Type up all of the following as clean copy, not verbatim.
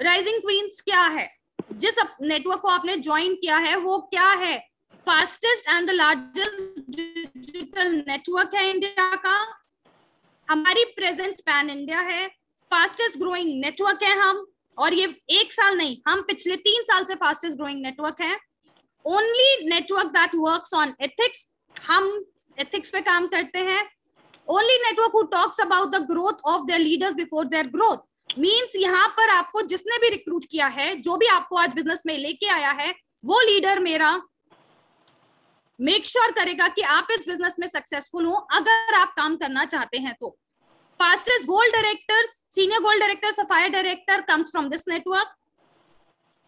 Rising queen's क्या है? जिस नेटवर्क को आपने ज्वाइन किया है वो क्या है? Fastest and the largest digital network है इंडिया का। हमारी प्रेजेंस पैन इंडिया है, फास्टेस्ट ग्रोइंग नेटवर्क है हम, और ये एक साल नहीं, हम पिछले 3 साल से फास्टेस्ट ग्रोइंग नेटवर्क है। Only network that works on ethics, हम एथिक्स पे काम करते हैं। Only network who talks about the growth of their leaders before their growth. Means यहाँ पर आपको जिसने भी रिक्रूट किया है, जो भी आपको आज बिजनेस में लेके आया है, वो लीडर मेरा मेक श्योर करेगा कि आप इस बिजनेस में सक्सेसफुल हो अगर आप काम करना चाहते हैं तो। Fastest gold director, senior gold director, sapphire director comes from this network.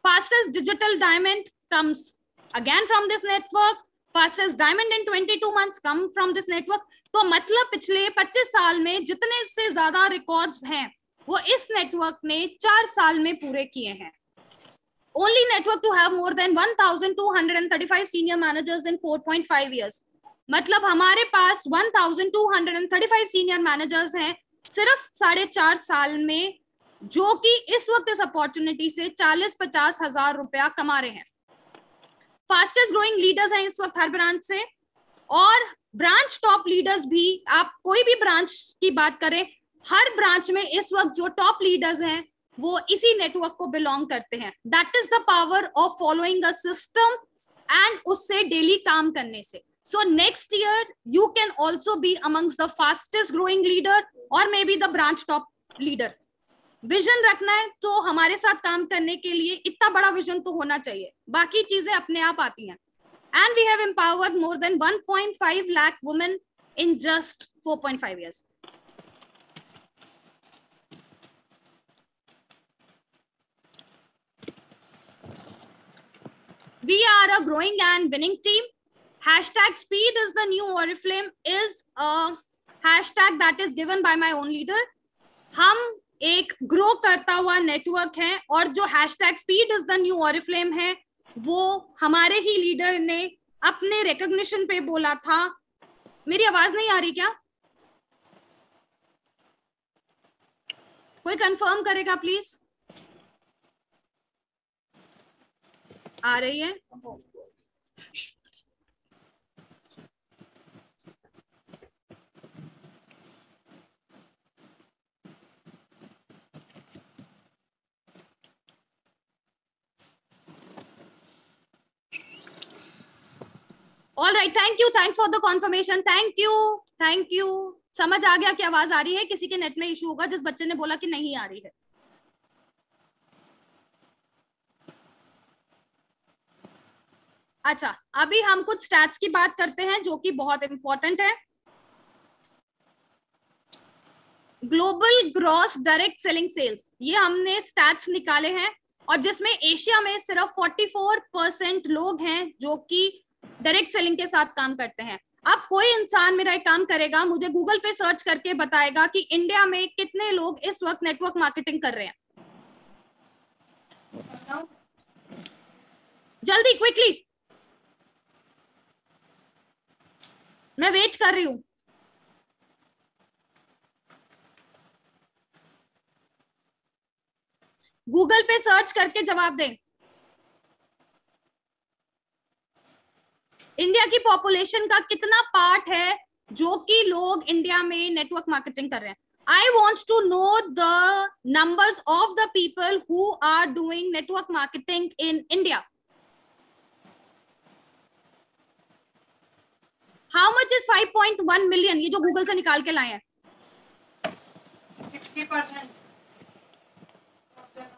Fastest digital diamond comes again from this network. Fastest diamond in 22 months come from this network. तो मतलब पिछले 25 साल में जितने से ज्यादा रिकॉर्ड्स हैं वो इस नेटवर्क ने 4 साल में पूरे किए हैं। Only network to have more than 1235 senior managers in 4.5 years. मतलब हमारे पास 1235 सीनियर मैनेजर्स हैं सिर्फ 4.5 साल में, जो कि इस वक्त इस अपॉर्चुनिटी से 40-50 हजार रुपया कमा रहे हैं। फास्टेस्ट ग्रोइंग लीडर्स हैं इस वक्त हर ब्रांच से, और ब्रांच टॉप लीडर्स भी, आप कोई भी ब्रांच की बात करें, हर ब्रांच में इस वक्त जो टॉप लीडर्स हैं वो इसी नेटवर्क को बिलोंग करते हैं। That is the power of following a system and उससे डेली काम करने से। So next year you can also be amongst the fastest growing leader or maybe the branch top leader. Vision रखना है तो हमारे साथ काम करने के लिए इतना बड़ा विजन तो होना चाहिए, बाकी चीजें अपने आप आती हैं। And we have empowered more than 1.5 lakh women in just 4.5 years. We are a growing and winning team. Hashtag speed is the new Oriflame is a hashtag that is given by my own leader. हम एक grow करता हुआ network है, और जो hashtag speed is the new Oriflame है वो हमारे ही लीडर ने अपने रिकॉग्निशन पे बोला था। मेरी आवाज नहीं आ रही क्या? कोई कंफर्म करेगा प्लीज? आ रही है? All right, thank you, thanks for the confirmation, thank you. समझ आ गया कि आवाज आ रही है? किसी के नेट में इशू होगा जिस बच्चे ने बोला कि नहीं आ रही है। अच्छा, अभी हम कुछ स्टैट्स की बात करते हैं जो कि बहुत इंपॉर्टेंट है। Global gross direct selling sales, ये हमने स्टैट्स निकाले हैं, और जिसमें एशिया में सिर्फ 44% लोग हैं जो कि डायरेक्ट सेलिंग के साथ काम करते हैं। अब कोई इंसान मेरा एक काम करेगा, मुझे गूगल पे सर्च करके बताएगा कि इंडिया में कितने लोग इस वक्त नेटवर्क मार्केटिंग कर रहे हैं। जल्दी, क्विकली, मैं वेट कर रही हूं। गूगल पे सर्च करके जवाब दें। इंडिया की पॉपुलेशन का कितना पार्ट है जो कि लोग इंडिया में नेटवर्क मार्केटिंग कर रहे हैं? I want to know the numbers of the people who are doing network marketing in India. How much is 5.1 million? ये जो गूगल से निकाल के लाए हैं। 60%.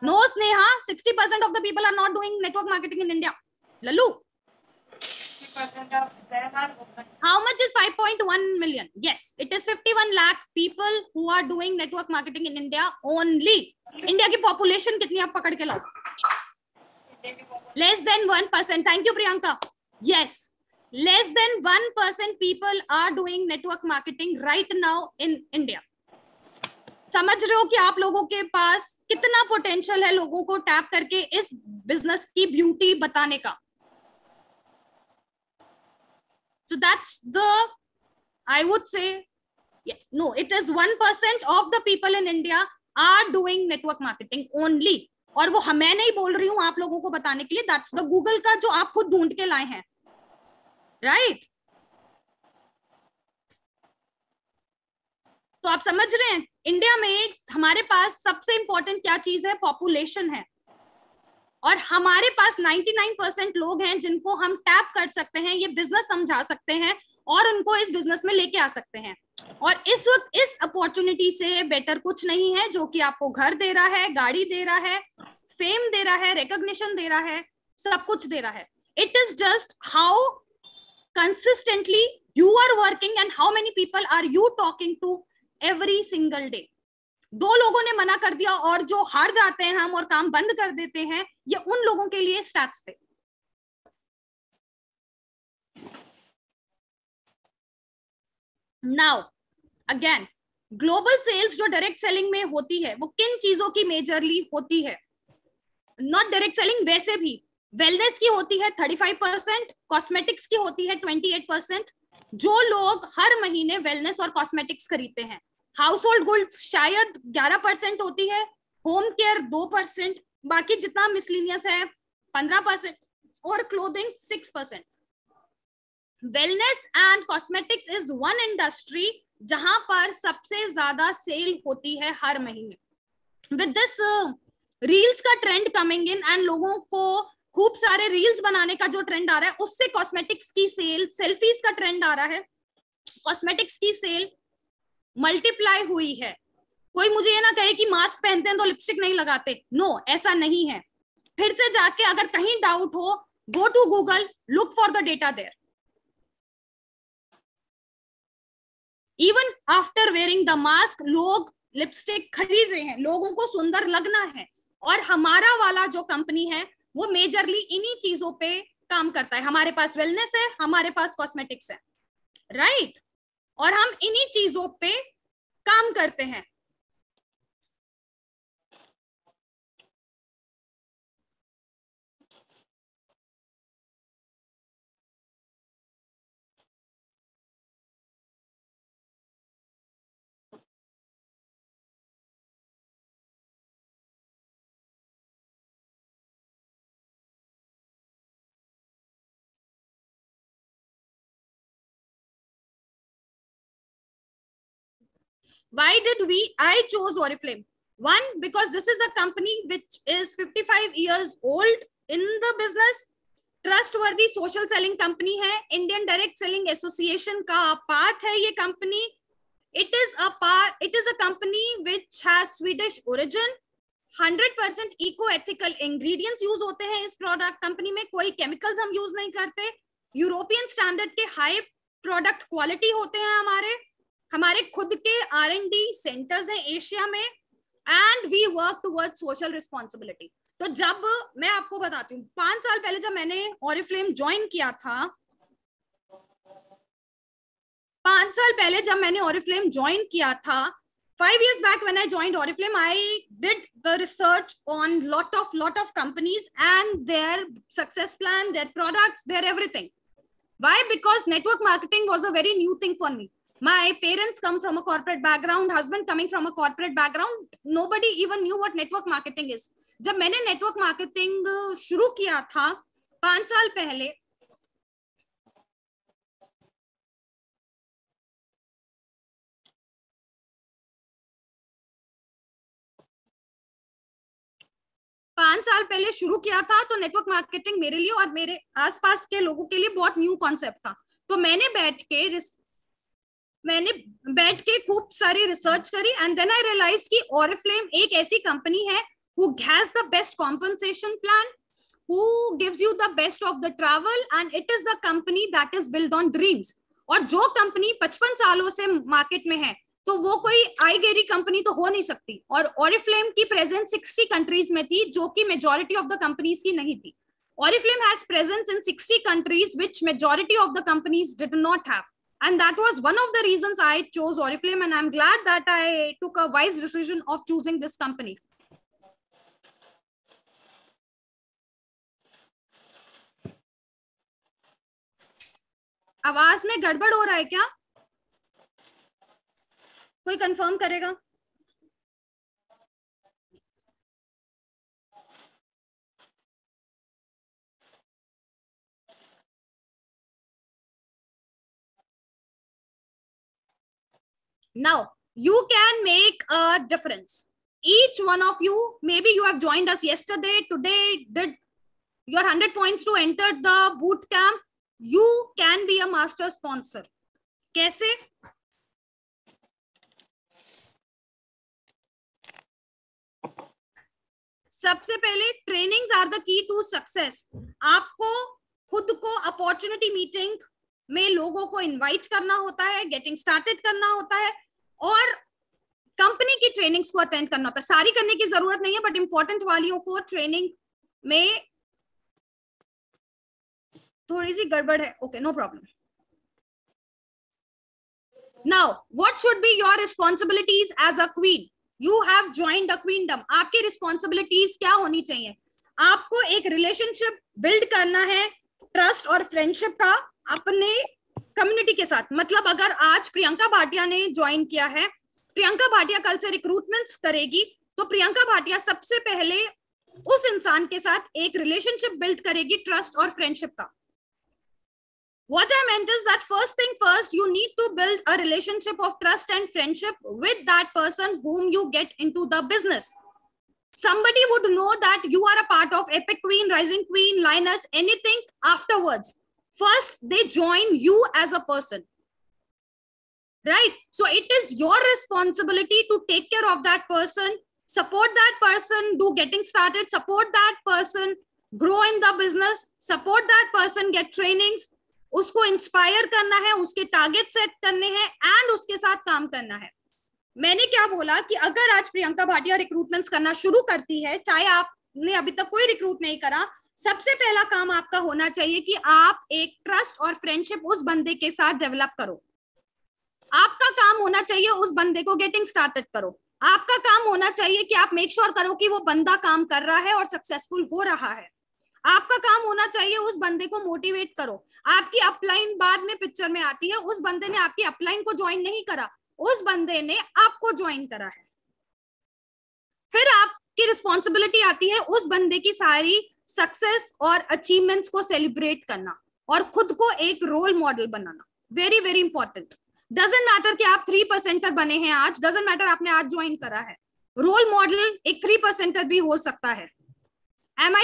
No, Sneha, 60% of the people are not doing network marketing in India. Lalu. 60% of them are open. How much is 5.1 million? Yes, it is 51 lakh people who are doing network marketing in India only. India की population कितनी आप पकड़ के लाओ? Less than 1%. Thank you, Priyanka. Yes, less than 1% people are doing network marketing right now in India. समझ रहे हो कि आप लोगों के पास कितना पोटेंशियल है लोगों को टैप करके इस बिजनेस की ब्यूटी बताने का। So that's the, I would say, yeah, no, it is 1% of the people in India are doing network marketing only. और वो मैं नहीं बोल रही हूं आप लोगों को बताने के लिए, दैट्स द गूगल का जो आप खुद ढूंढ के लाए हैं, राइट? तो आप समझ रहे हैं इंडिया में हमारे पास सबसे इंपॉर्टेंट क्या चीज है? पॉपुलेशन है। और हमारे पास 99% लोग हैं जिनको हम टैप कर सकते हैं, ये बिजनेस समझा सकते हैं और उनको इस बिजनेस में लेके आ सकते हैं। और इस वक्त इस अपॉर्चुनिटी से बेटर कुछ नहीं है, जो कि आपको घर दे रहा है, गाड़ी दे रहा है, फेम दे रहा है, रिकॉग्निशन दे रहा है, सब कुछ दे रहा है। It is just how consistently you are working and how many people are you talking to every single day. 2 लोगों ने मना कर दिया और जो हार जाते हैं हम और काम बंद कर देते हैं, ये उन लोगों के लिए स्टैट्स थे। नाउ अगेन, ग्लोबल सेल्स जो डायरेक्ट सेलिंग में होती है वो किन चीजों की मेजरली होती है? नॉट डायरेक्ट सेलिंग, वैसे भी वेलनेस की होती है 35%, कॉस्मेटिक्स की होती है 28%। जो लोग हर महीने वेलनेस और कॉस्मेटिक्स खरीदते हैं, हाउस होल्ड गुड्स शायद 11% होती है, होम केयर 2%, बाकी जितना मिसलिनियस है 15% और clothing 6%। Wellness and cosmetics is one industry जहां पर सबसे ज्यादा सेल होती है हर महीने। विद दिस रील्स का ट्रेंड कमिंग इन एंड लोगों को खूब सारे रील्स बनाने का जो ट्रेंड आ रहा है, उससे कॉस्मेटिक्स की सेल, सेल्फीज का ट्रेंड आ रहा है, कॉस्मेटिक्स की सेल मल्टीप्लाई हुई है। कोई मुझे ये ना कहे कि मास्क पहनते हैं तो लिपस्टिक नहीं लगाते, नो, ऐसा नहीं है। फिर से जाके अगर कहीं डाउट हो, go to Google, look for the data there. Even after wearing the mask लोग लिपस्टिक खरीद रहे हैं, लोगों को सुंदर लगना है। और हमारा वाला जो कंपनी है वो मेजरली इन्हीं चीजों पे काम करता है। हमारे पास वेलनेस है, हमारे पास कॉस्मेटिक्स है, राइट? और हम इन्हीं चीजों पे काम करते हैं। Why did I chose Oriflame? One, because this is a company which is 55 years old in the business. Trustworthy social selling company है, इंडियन डायरेक्ट सेलिंग एसोसिएशन का पार्ट है ये company. It is a company which has Swedish origin. 100% eco ethical ingredients use होते हैं इस product company में, कोई chemicals हम यूज नहीं करते। यूरोपियन स्टैंडर्ड के हाई प्रोडक्ट क्वालिटी होते हैं हमारे खुद के R&D सेंटर्स हैं एशिया में, and we work towards social responsibility. तो जब मैं आपको बताती हूँ, 5 साल पहले जब मैंने Oriflame ज्वाइन किया था, 5 साल पहले जब मैंने Oriflame ज्वाइन किया था, 5 years back when I joined Oriflame, I did the research on lot of companies and their success plan, their products, their everything. Why? Because network marketing was a very new thing for me. My parents come from a corporate background, husband coming from a corporate background. Nobody even knew what network marketing is. जब मैंने network marketing शुरू किया था 5 साल पहले, शुरू किया था, तो नेटवर्क मार्केटिंग मेरे लिए और मेरे आसपास के लोगों के लिए बहुत न्यू कॉन्सेप्ट था। तो मैंने बैठ के खूब सारी रिसर्च करी एंड देन आई रियलाइज कि Oriflame एक ऐसी कंपनी है who has the best compensation plan, who gives you the best of the travel, and it is the company that is built on dreams. और जो company 55 सालों से market में है, तो वो कोई आई गेरी कंपनी तो हो नहीं सकती। और Oriflame की प्रेजेंस 60 कंट्रीज में थी, जो कि मेजॉरिटी ऑफ द कंपनीज की नहीं थी। Oriflame has presence in 60 countries, which majority of the companies did not have. And that was one of the reasons I chose Oriflame, and I'm glad that I took a wise decision of choosing this company. आवाज में गड़बड़ हो रहा है क्या? कोई confirm करेगा? Now, you can make a difference. Each one of you, maybe you have joined us yesterday, today, did your 100 points to enter the boot camp. You can be a master sponsor. कैसे? सबसे पहले trainings are the key to success. आपको खुद को opportunity meeting में लोगों को invite करना होता है, गेटिंग स्टार्टेड करना होता है, और कंपनी की ट्रेनिंग्स को अटेंड करना होता है. सारी करने की जरूरत नहीं है, बट इंपॉर्टेंट वालियों को ट्रेनिंग में थोड़ी सी गड़बड़ है. Okay, no problem. Now what should be your responsibilities as a queen? You have joined a queendom. आपकी रिस्पॉन्सिबिलिटीज क्या होनी चाहिए? आपको एक रिलेशनशिप बिल्ड करना है, ट्रस्ट और फ्रेंडशिप का अपने कम्युनिटी के साथ. मतलब अगर आज प्रियंका भाटिया ने ज्वाइन किया है, प्रियंका भाटिया कल से रिक्रूटमेंट्स करेगी, तो प्रियंका भाटिया सबसे पहले उस इंसान के साथ एक रिलेशनशिप बिल्ड करेगी, ट्रस्ट और फ्रेंडशिप का. What I meant is that first thing first, you need to build a relationship of trust and friendship with that person whom you get into the business. Somebody would know that you are a part of Epic Queen, Rising Queen, Lioness, anything afterwards. First, they join you as a person. Right? So it is your responsibility to take care of that person, support that person, do getting started, support that person, grow in the business, support that person, get trainings, उसको inspire करना है, उसके target set करने हैं, and उसके साथ काम करना है. मैंने क्या बोला कि अगर आज प्रियंका भाटिया रिक्रूटमेंट्स करना शुरू करती है, चाहे आपने अभी तक कोई रिक्रूट नहीं करा, सबसे पहला काम आपका होना चाहिए कि आप एक ट्रस्ट और फ्रेंडशिप उस बंदे के साथ डेवलप करो. आपका काम होना चाहिए उस बंदे को गेटिंग स्टार्टेड करो. आपका काम होना चाहिए कि आप मेक श्योर करो कि वो बंदा काम कर रहा है और सक्सेसफुल हो रहा है. आपका काम होना चाहिए उस बंदे को मोटिवेट करो. आपकी अपलाइन बाद में पिक्चर में आती है. उस बंदे ने आपकी अपलाइन को ज्वाइन नहीं करा, उस बंदे ने आपको ज्वाइन करा है. फिर आपकी रिस्पॉन्सिबिलिटी आती है उस बंदे की सारी सक्सेस और अचीवमेंट्स को सेलिब्रेट करना और खुद को एक रोल मॉडल बनाना. Very very important. Doesn't matter कि आप 3% बने हैं आज, डजंट मैटर आपने आज ज्वाइन करा है. रोल मॉडल एक 3% भी हो सकता है. Am I